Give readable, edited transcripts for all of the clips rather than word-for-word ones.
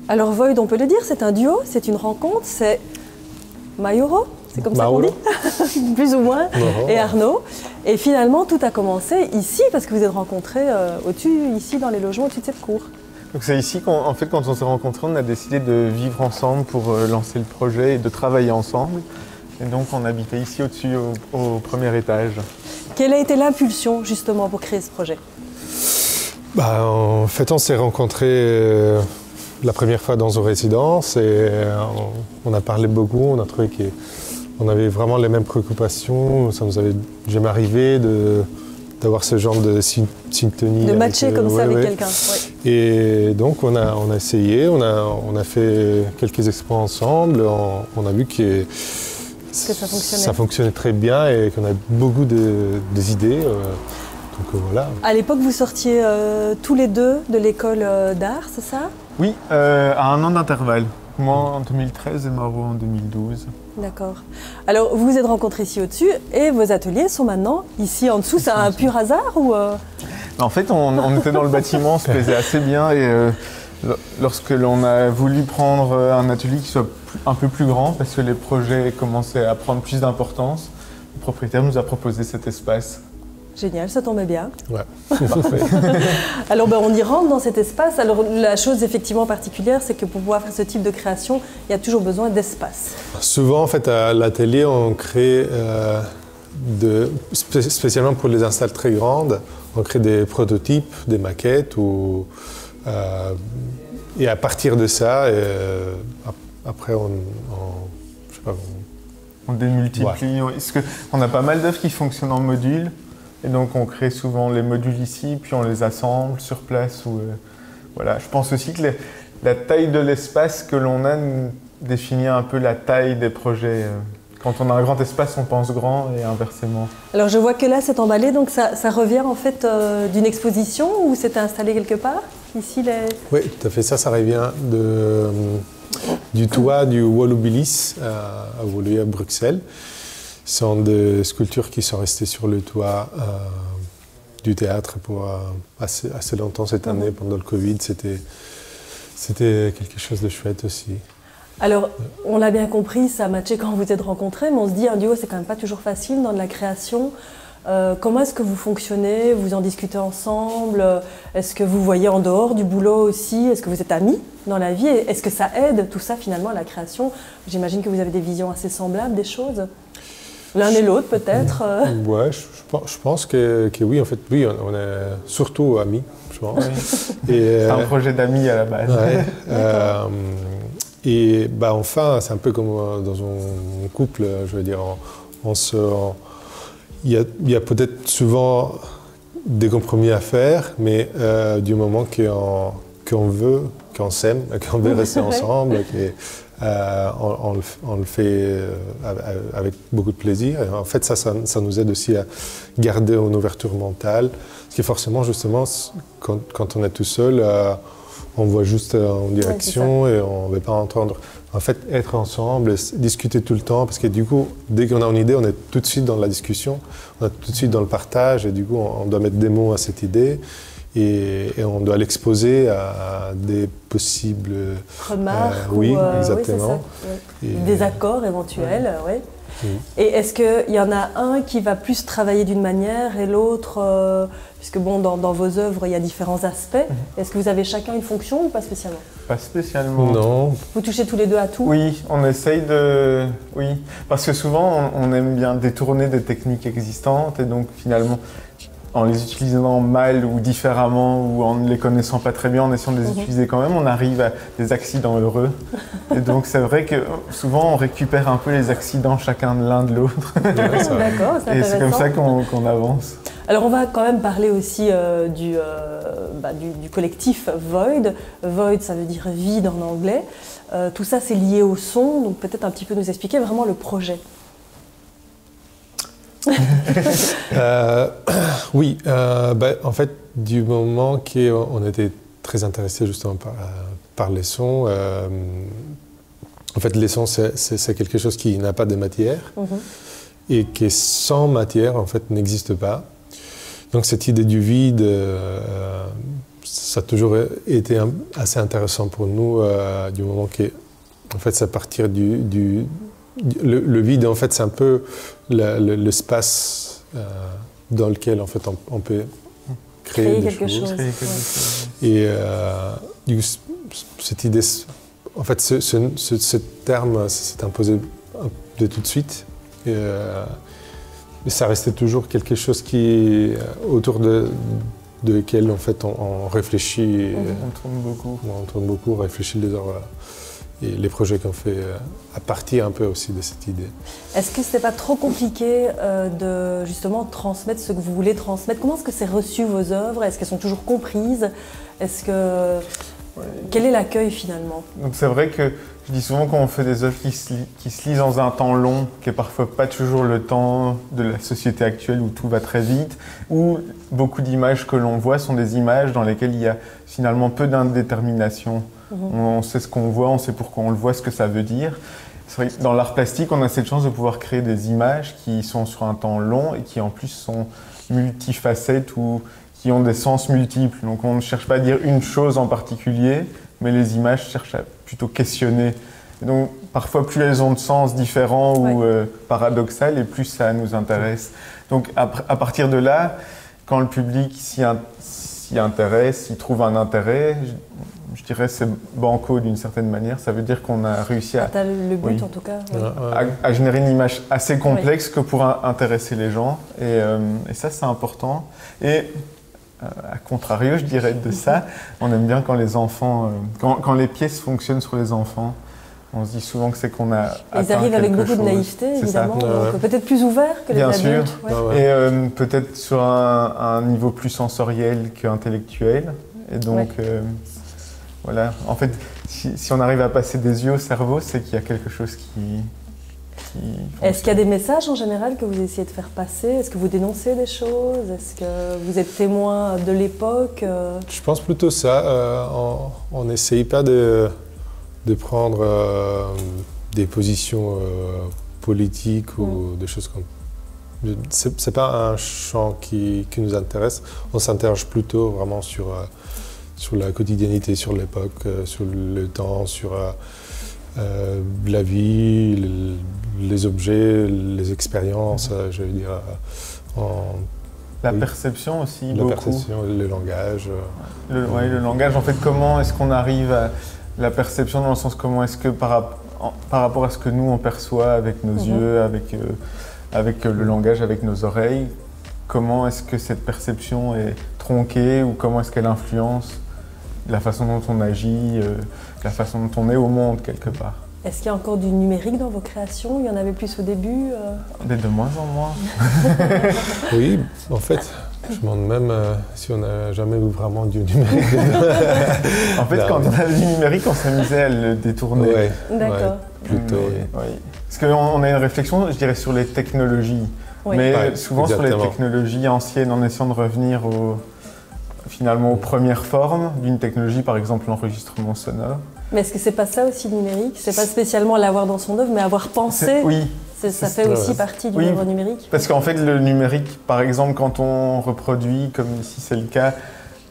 Alors Void, on peut le dire, c'est un duo, c'est une rencontre, c'est Mauro, c'est comme ça qu'on dit, plus ou moins, et Arnaud. Et finalement, tout a commencé ici, parce que vous êtes rencontrés au-dessus, ici, dans les logements au-dessus de cette cour. Donc c'est ici qu'en fait, quand on s'est rencontrés, on a décidé de vivre ensemble pour lancer le projet et de travailler ensemble. Et donc on habitait ici au-dessus, au premier étage. Quelle a été l'impulsion, justement, pour créer ce projet? En fait, on s'est rencontrés la première fois dans une résidence et on a parlé beaucoup, on a trouvé qu'on avait vraiment les mêmes préoccupations. Ça nous avait jamais arrivé d'avoir ce genre de syntonie. De matcher comme ça avec quelqu'un. Ouais. Et donc on a essayé, on a fait quelques expos ensemble, on a vu que ça fonctionnait très bien et qu'on avait beaucoup d'idées. Donc voilà. À l'époque, vous sortiez tous les deux de l'école d'art, c'est ça? Oui, à un an d'intervalle. Moi en 2013 et Mauro en 2012. D'accord. Alors, vous vous êtes rencontrés ici au-dessus et vos ateliers sont maintenant ici en dessous. C'est un pur hasard ou En fait, on était dans le bâtiment, on se plaisait assez bien et lorsque l'on a voulu prendre un atelier qui soit un peu plus grand, parce que les projets commençaient à prendre plus d'importance, le propriétaire nous a proposé cet espace. Génial, ça tombait bien. Ouais. Parfait. Alors on y rentre dans cet espace. Alors la chose effectivement particulière, c'est que pour pouvoir faire ce type de création, il y a toujours besoin d'espace. Souvent en fait à l'atelier, on crée, spécialement pour les installs très grandes, on crée des prototypes, des maquettes, et à partir de ça, après je sais pas, on démultiplie. Ouais. Parce qu'on a pas mal d'œuvres qui fonctionnent en modules. Et donc on crée souvent les modules ici, puis on les assemble sur place. Voilà. Je pense aussi que la taille de l'espace que l'on a définit un peu la taille des projets. Quand on a un grand espace, on pense grand et inversement. Alors je vois que là c'est emballé, donc ça revient en fait d'une exposition ou c'était installé quelque part ici Oui, tout à fait. Ça revient du toit du Volubilis à Woluwe à Bruxelles. Ce sont des sculptures qui sont restées sur le toit du théâtre pour assez longtemps cette année, pendant le Covid. C'était quelque chose de chouette aussi. Alors, on l'a bien compris, ça a matché quand vous êtes rencontrés, mais on se dit un duo, c'est quand même pas toujours facile dans de la création. Comment est-ce que vous fonctionnez? Vous en discutez ensemble? Est-ce que vous voyez en dehors du boulot aussi? Est-ce que vous êtes amis dans la vie? Est-ce que ça aide tout ça finalement à la création? J'imagine que vous avez des visions assez semblables des choses. L'un et l'autre peut-être. Ouais, je pense que oui, en fait, oui, on est surtout amis, je pense. Oui. C'est un projet d'amis à la base. Ouais, et enfin, c'est un peu comme dans un couple, je veux dire, il y a peut-être souvent des compromis à faire, mais du moment qu'on veut, qu'on s'aime, qu'on veut rester ensemble, on le fait avec beaucoup de plaisir. Et en fait, ça nous aide aussi à garder une ouverture mentale. Parce que forcément, justement, quand on est tout seul, on voit juste en direction et on ne veut pas entendre. En fait, être ensemble, discuter tout le temps, parce que du coup, dès qu'on a une idée, on est tout de suite dans la discussion, on est tout de suite dans le partage, et du coup, on doit mettre des mots à cette idée, et on doit l'exposer à des possibles remarques. Oui, exactement. Oui, des accords éventuels, oui. Et est-ce qu'il y en a un qui va plus travailler d'une manière et l'autre, puisque bon, dans vos œuvres, il y a différents aspects. Est-ce que vous avez chacun une fonction ou pas spécialement? Pas spécialement. Non. Vous touchez tous les deux à tout? Oui, on essaye de... Oui, parce que souvent, on aime bien détourner des techniques existantes et donc finalement, en les utilisant mal ou différemment ou en ne les connaissant pas très bien, en essayant de les utiliser quand même, on arrive à des accidents heureux. Et donc c'est vrai que souvent on récupère un peu les accidents chacun de l'un de l'autre. Ouais, d'accord, c'est intéressant. Et c'est comme ça qu'on avance. Alors on va quand même parler aussi du collectif Void. Void, ça veut dire vide en anglais. Tout ça c'est lié au son, donc peut-être un petit peu nous expliquer vraiment le projet. Oui, en fait, du moment qu'on était très intéressé justement par les sons, en fait, les sons, c'est quelque chose qui n'a pas de matière et qui, sans matière, en fait, n'existe pas. Donc, cette idée du vide, ça a toujours été assez intéressant pour nous, du moment que, en fait, c'est à partir le vide, en fait, c'est un peu l'espace dans lequel, en fait, on peut créer quelque chose. Et du coup, cette idée, en fait, ce terme s'est imposé de tout de suite. Et ça restait toujours quelque chose qui, autour de lequel, en fait, on réfléchit. On tourne beaucoup. On tourne beaucoup, on réfléchit les heures. Et les projets qu'on fait à partir un peu aussi de cette idée. Est-ce que ce n'est pas trop compliqué de justement transmettre ce que vous voulez transmettre? Comment est-ce que c'est reçu vos œuvres? Est-ce qu'elles sont toujours comprises? Quel est l'accueil finalement? Donc c'est vrai que je dis souvent qu'on fait des œuvres qui se lisent dans un temps long, qui n'est parfois pas toujours le temps de la société actuelle où tout va très vite, où beaucoup d'images que l'on voit sont des images dans lesquelles il y a finalement peu d'indétermination. On sait ce qu'on voit, on sait pourquoi on le voit, ce que ça veut dire. C'est vrai que dans l'art plastique, on a cette chance de pouvoir créer des images qui sont sur un temps long et qui en plus sont multifacettes ou qui ont des sens multiples. Donc on ne cherche pas à dire une chose en particulier, mais les images cherchent à plutôt questionner. Et donc parfois plus elles ont de sens différents ou paradoxal et plus ça nous intéresse. Donc à partir de là, quand le public s'y intéresse, s'y trouve un intérêt, je dirais c'est banco d'une certaine manière. Ça veut dire qu'on a réussi à... T'as le but en tout cas. À générer une image assez complexe que pour intéresser les gens. Et ça c'est important. Et à contrario, je dirais de ça, on aime bien quand les enfants, quand les pièces fonctionnent sur les enfants. On se dit souvent que c'est qu'on a Ils arrivent avec beaucoup de naïveté, évidemment, donc peut-être plus ouverts que les adultes. Bien sûr, et peut-être sur un niveau plus sensoriel qu'intellectuel. Et donc, voilà, en fait, si on arrive à passer des yeux au cerveau, c'est qu'il y a quelque chose qui Est-ce qu'il y a des messages en général que vous essayez de faire passer? Est-ce que vous dénoncez des choses? Est-ce que vous êtes témoin de l'époque? Je pense plutôt ça. On n'essaye pas de prendre des positions politiques ou des choses comme ça. C'est pas un champ qui nous intéresse. On s'interroge plutôt vraiment sur la quotidiennité, sur l'époque, sur le temps, sur la vie, les objets, les expériences, je veux dire. La perception aussi, beaucoup. La perception, le langage. Le langage, en fait, comment est-ce qu'on arrive à la perception dans le sens comment est-ce que par rapport à ce que nous on perçoit avec nos yeux, avec le langage, avec nos oreilles, comment est-ce que cette perception est tronquée ou comment est-ce qu'elle influence la façon dont on agit, la façon dont on est au monde quelque part. Est-ce qu'il y a encore du numérique dans vos créations? Il y en avait plus au début De moins en moins. Oui, en fait, je me demande même si on n'a jamais eu vraiment du numérique. En fait, quand on avait du numérique, on s'amusait à le détourner. Ouais, d'accord. Plutôt. Oui. Parce qu'on a une réflexion, je dirais, sur les technologies. Oui. Mais souvent exactement. Sur les technologies anciennes, en essayant de revenir finalement aux premières formes d'une technologie, par exemple l'enregistrement sonore. Mais est-ce que c'est pas ça aussi le numérique? C'est pas spécialement l'avoir dans son œuvre, mais avoir pensé. Oui. Ça fait aussi partie du œuvre numérique. Parce qu'en fait, le numérique, par exemple, quand on reproduit, comme ici c'est le cas,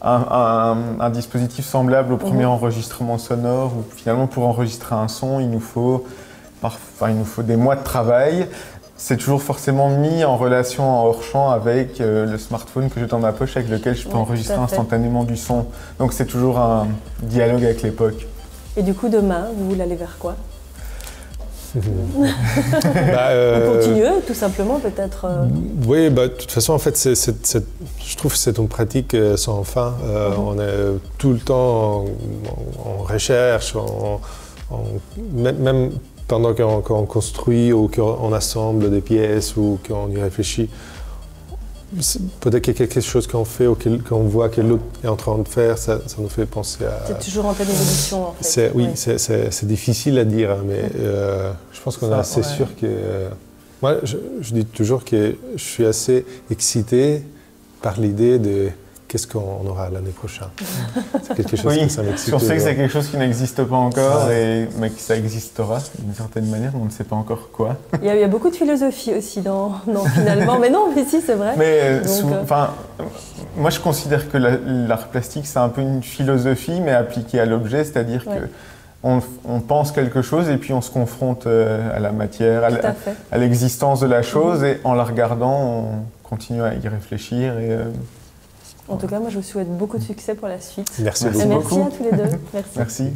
un dispositif semblable au premier enregistrement sonore, où finalement pour enregistrer un son, il nous faut des mois de travail. C'est toujours forcément mis en relation en hors-champ avec le smartphone que j'ai dans ma poche avec lequel je peux enregistrer instantanément du son. Donc c'est toujours un dialogue avec l'époque. Et du coup, demain, vous voulez aller vers quoi? On continue, tout simplement, peut-être. Oui, de toute façon, en fait, je trouve que c'est une pratique sans fin. On est tout le temps en recherche, même pendant qu'on construit ou qu'on assemble des pièces ou qu'on y réfléchit. Peut-être qu'il y a quelque chose qu'on fait ou qu'on voit que l'autre est en train de faire, ça nous fait penser à... C'est toujours en pleine évolution, en fait. Oui, c'est difficile à dire, mais je pense qu'on est assez sûr que... moi, je dis toujours que je suis assez excité par l'idée de qu'est-ce qu'on aura l'année prochaine. C'est quelque chose que ça m'excite. On sait que c'est quelque chose qui n'existe pas encore, mais que ça existera d'une certaine manière, on ne sait pas encore quoi. Il y a beaucoup de philosophie aussi finalement, mais non, mais si, c'est vrai. Mais moi je considère que l'art plastique c'est un peu une philosophie, mais appliquée à l'objet, c'est-à-dire que on pense quelque chose et puis on se confronte à la matière, à l'existence de la chose, et en la regardant, on continue à y réfléchir. En tout cas, moi je vous souhaite beaucoup de succès pour la suite. Merci beaucoup. Merci à tous les deux. Merci. Merci.